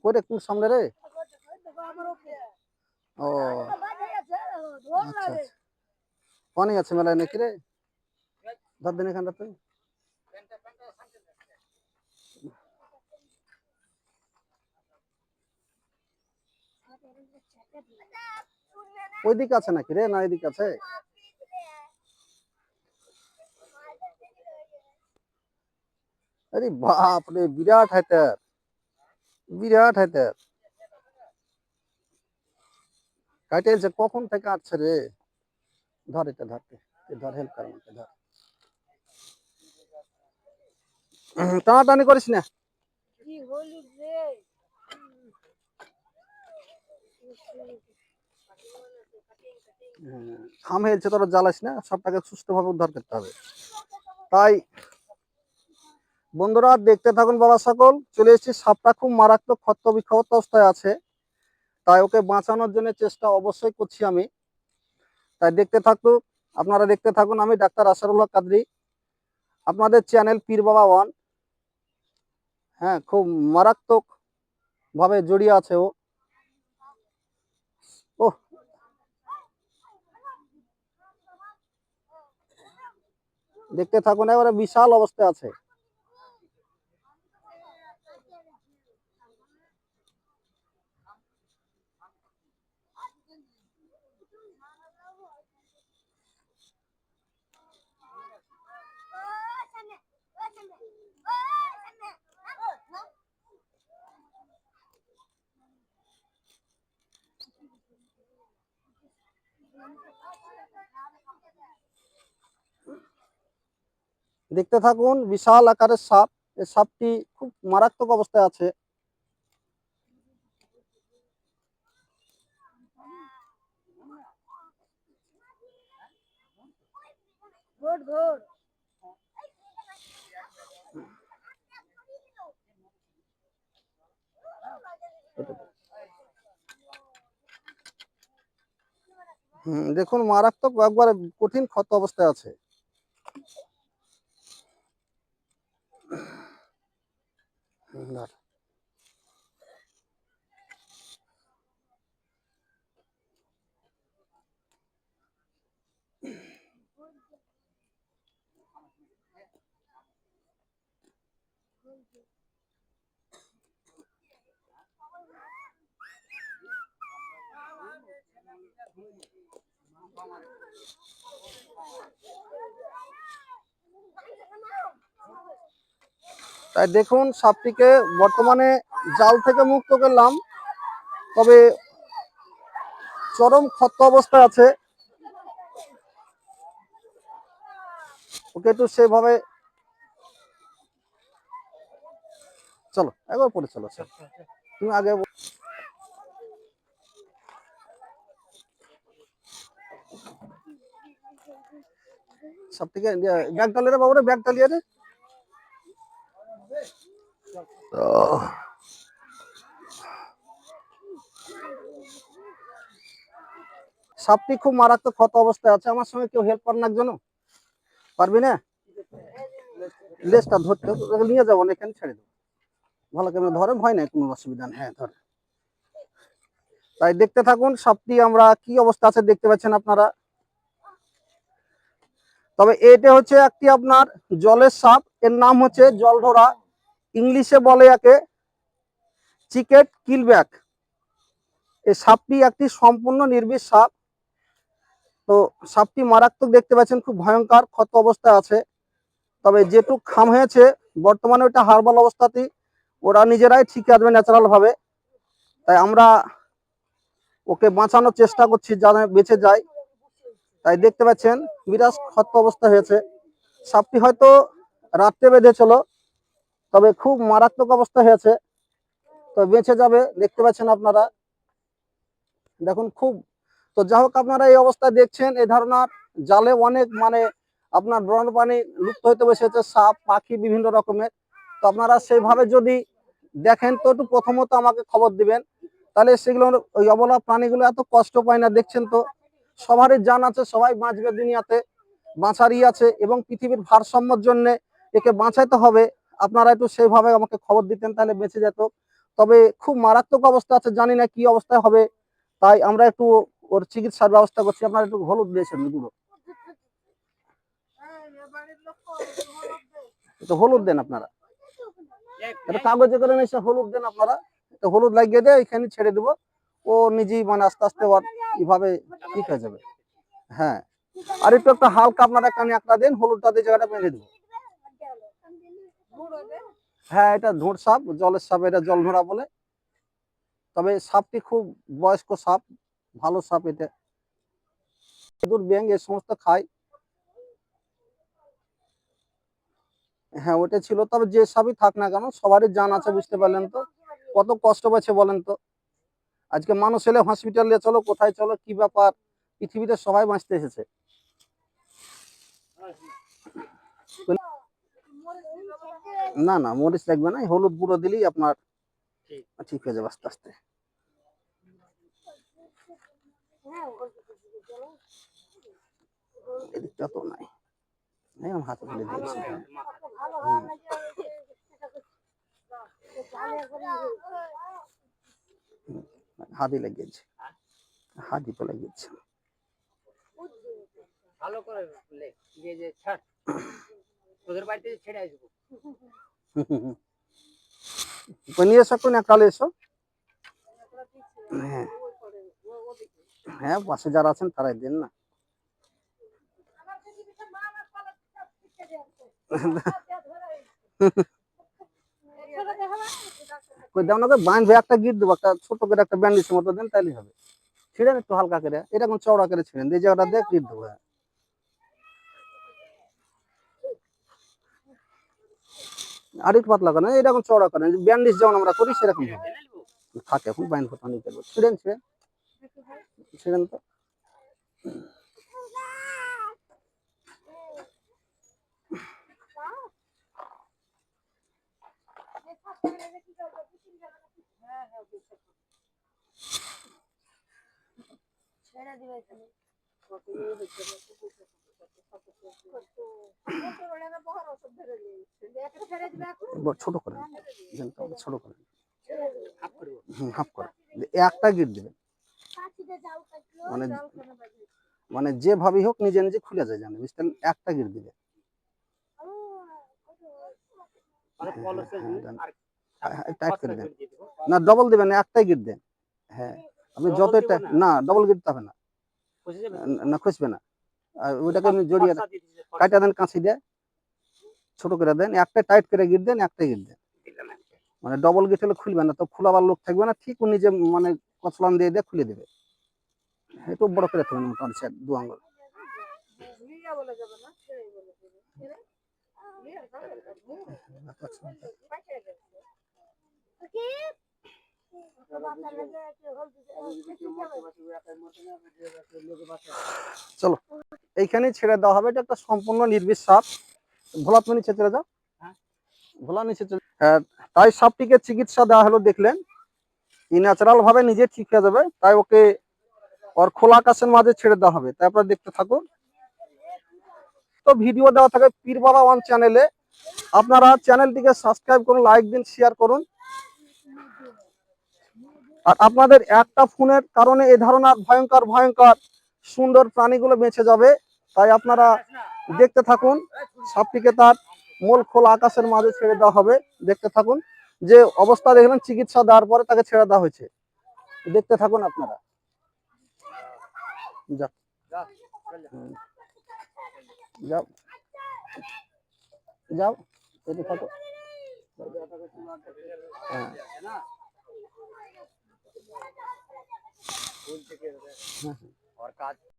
কই রে, কোন সামনে রে? ও আচ্ছা, পানি আছে মেলায় নাকি রে? ধর দিন এখানটা তুই। ওইদিকে আছে নাকি রে, না এদিকে আছে? আরে বাপ রে, বিরাট হাইতার, বিরাট হাইতার কাটে যে কখন থেকে আসছে রে। ধর এটা, ধরতে ধর, হেল্প কর আমাকে, ধর। টানাটানি করিস না। খাম হয়েছে, তোরা জ্বালাস না, সবটাকে সুস্থভাবে উদ্ধার করতে হবে। তাই বন্ধুরা দেখতে থাকুন বাবা সকল। চলে এসেছি, সাপটা খুব মারাত্মক ক্ষত বিক্ষত অবস্থায় আছে, তাই ওকে বাঁচানোর জন্য চেষ্টা অবশ্যই করছি আমি। তাই দেখতে থাকুন, আপনারা দেখতে থাকুন। আমি ডাক্তার আসারুল্লাহ কাদরি, আপনাদের চ্যানেল পীর বাবা ওয়ান। হ্যাঁ, খুব মারাত্মক ভাবে জড়িয়ে আছে ও। ওহ, দেখতে থাকুন, এবারে বিশাল অবস্থায় আছে। দেখতে থাকুন, বিশাল আকারের সাপ। এই সাপটি খুব মারাত্মক অবস্থায় আছে। দেখুন, মারাত্মক একবার কঠিন ক্ষত অবস্থায় আছে। তাই দেখুন, সাপটিকে বর্তমানে জাল থেকে মুক্ত করলাম, তবে চরম ক্ষত অবস্থায় আছে। ওকে একটু সেভাবে, চলো একবার পরে চলো, তুমি আগে। সাপটিকে ব্যাগ ডালিয়ে রে বাবুরে, ব্যাগ ডালিয়ে রে। সাপটি খুব মারাত্মক ক্ষত অবস্থায় আছে। আমার সঙ্গে কেউ হেল্প করেন একজন, পারবি না? লেজটা ধরতে নিয়ে যাবো না, এখানে ছেড়ে দেবো, ভালো করে ধরে, ভয় নাই, কোনো অসুবিধা নেই। হ্যাঁ ধরে। তাই দেখতে থাকুন, সাপটি আমরা কি অবস্থা আছে দেখতে পাচ্ছেন আপনারা। তবে এটা হচ্ছে একটি আপনার জলের সাপ, এর নাম হচ্ছে জলঢোড়া, ইংলিশে বলে একে চিকেট কিলব্যাক। এই সাপটি একটি সম্পূর্ণ নির্বিষ সাপ। তো সাপটি মারাত্মক দেখতে পাচ্ছেন, খুব ভয়ঙ্কর ক্ষত অবস্থায় আছে। তবে যেটুক খাম হয়েছে বর্তমানে ওটা হার্বাল অবস্থাতেই, ওরা নিজেরাই ঠিক আসবে ন্যাচারাল ভাবে। তাই আমরা ওকে বাঁচানোর চেষ্টা করছি যাতে বেঁচে যায়। তাই দেখতে পাচ্ছেন বিরাট ক্ষত অবস্থা হয়েছে। সাপটি হয়তো রাত্রে বেঁধেছিল, তবে খুব মারাত্মক অবস্থা হয়েছে, তো বেঁচে যাবে। দেখতে পাচ্ছেন আপনারা, দেখুন খুব। তো যাই হোক, আপনারা এই অবস্থায় দেখছেন, এই ধারণার জালে অনেক আপনার বন্যপ্রাণী লুপ্ত হইতে বসেছে, সাপ পাখি বিভিন্ন রকমের। তো আপনারা সেইভাবে যদি দেখেন তো একটু প্রথমত আমাকে খবর দিবেন, তাহলে সেগুলো ওই অবলা প্রাণীগুলো এত কষ্ট পায় না। দেখছেন তো, সবারই জান আছে, সবাই বাঁচবে দুনিয়াতে, বাঁচারই আছে, এবং পৃথিবীর ভারসাম্যের জন্য একে বাঁচাইতে হবে। আপনারা একটু সেইভাবে আমাকে খবর দিতেন, তাহলে বেঁচে যেত। তো তবে খুব মারাত্মক অবস্থা আছে, জানি না কি অবস্থায় হবে, তাই আমরা একটু ওর চিকিৎসার ব্যবস্থা করছি। আপনারা একটু হলুদ দিয়েছেন গুঁড়ো, একটু হলুদ দেন আপনারা, একটা কাগজে করে নিয়ে হলুদ দেন আপনারা, তো হলুদ লাগিয়ে দিয়ে এখানে ছেড়ে দেবো, ও নিজেই মানে আস্তে আস্তে এইভাবে ঠিক হয়ে যাবে। হ্যাঁ, আর একটু একটা হালকা আপনারা কানে একটা দেন, হলুদটা দিয়ে জায়গাটা বেঁধে দেবো। হ্যাঁ, এটা ধোঁড় সাপ, জলের সাপ, এটা জল ধরা বলে। তবে সাপটি খুব বয়স্ক সাপ, ভালো সাপ এটা। ইঁদুর, ব্যাঙ এই সমস্ত খায়। হ্যাঁ, ওটা ছিল। তবে যে সাপই থাক না কেন, সবারই জান আছে, বুঝতে পারলেন তো কত কষ্ট পাচ্ছে বলেন তো। আজকে মানুষ এলে হসপিটালে চলো, কোথায় চলো, কি ব্যাপার, পৃথিবীতে সবাই বাঁচতে এসেছে। না না, মরিচ লাগবে না, হলুদ গুঁড়ো দিলেই আপনার ঠিক হয়ে যাবে আস্তে আস্তে। এদিকটা তো নাই, আমি হাতে ফেলে দিয়েছি। হাতি লাগিয়েছে, হাতি তো লাগিয়েছে। ভালো করে যে ছাড়, তোদের বাড়িতে ছেড়ে আসবো। নিয়ে এসো, কোন কালে এসো। হ্যাঁ হ্যাঁ, পাশে যারা আছেন তারাই দেন না। বাঁধবে, একটা গিট দেবো, একটা ছোট করে একটা ব্যান্ডেজের মতো দেন, তাইলে হবে। ছিঁড়েন একটু হালকা করে, এরকম চওড়া করে ছিঁড়েন, এই জায়গাটা দেখ গিট দেবো। আর একটু পাতলা করেন, এরকম চওড়া করেন, ব্যান্ডেজ যেমন আমরা করি সেরকম হবে। থাকে এখন বাইন ফোটা নিতে পারবো। ছিঁড়েন ছিঁড়েন ছিঁড়েন তো। ছোট করে, ছোট করে, হাফ করে একটা গিট দেবেন, মানে মানে যেভাবেই হোক নিজে নিজে খুলে যায়, জানে, বুঝতেন, একটা গিট দিবে। টাইট করে দেন, না ডবল দেবেন, একটাই গিট দেন। হ্যাঁ, আপনি যত না ডবল গিট হবে না, না খুঁজবে না। আর ওইটাকে আপনি জড়িয়ে কাটা দেন, কাঁচি দিয়ে ছোট করে দেন, একটা টাইট করে গিট দেন, একটা গিট দেন। মানে ডবল গিট হলে খুলবে না, তো খোলাবার লোক থাকবে না, ঠিক ও নিজে মানে কচলান দিয়ে দিয়ে খুলে দেবে। একটু বড় করে থাকবেন, মোটামুটি 2 আঙ্গুল। চলো, এইখানে ছেড়ে দেওয়া হবে, এটা একটা সম্পূর্ণ নির্বিষ সাপ। ভোলা তুমি নিচে চলে যাও, ভোলা নিচে চলে। তাই সাপটিকে চিকিৎসা দেওয়া হলো, দেখলেন ন্যাচারাল ভাবে নিজে ঠিক হয়ে যাবে, তাই ওকে ওর খোলা আকাশের মাঝে ছেড়ে দেওয়া হবে। তাই আপনারা দেখতে থাকুন। তো ভিডিও দেওয়া থাকে পীর বাবা ওয়ান চ্যানেলে, আপনারা চ্যানেলটিকে সাবস্ক্রাইব করুন, লাইক দিন, শেয়ার করুন। আর আপনাদের একটা ফোনের কারণে এই ধরনের ভয়ঙ্কর ভয়ঙ্কর সুন্দর প্রাণীগুলো বেঁচে যাবে, তাই আপনারা দেখতে থাকুন। সাপটিকে তার মূল খোলা আকাশের মাঝে ছেড়ে দেওয়া হবে, দেখতে থাকুন। যে অবস্থা দেখলেন, চিকিৎসা দেওয়ার পরে তাকে ছেড়ে দেওয়া হয়েছে, দেখতে থাকুন আপনারা। যাও যাও যাও, এতে থাকো। হ্যাঁ।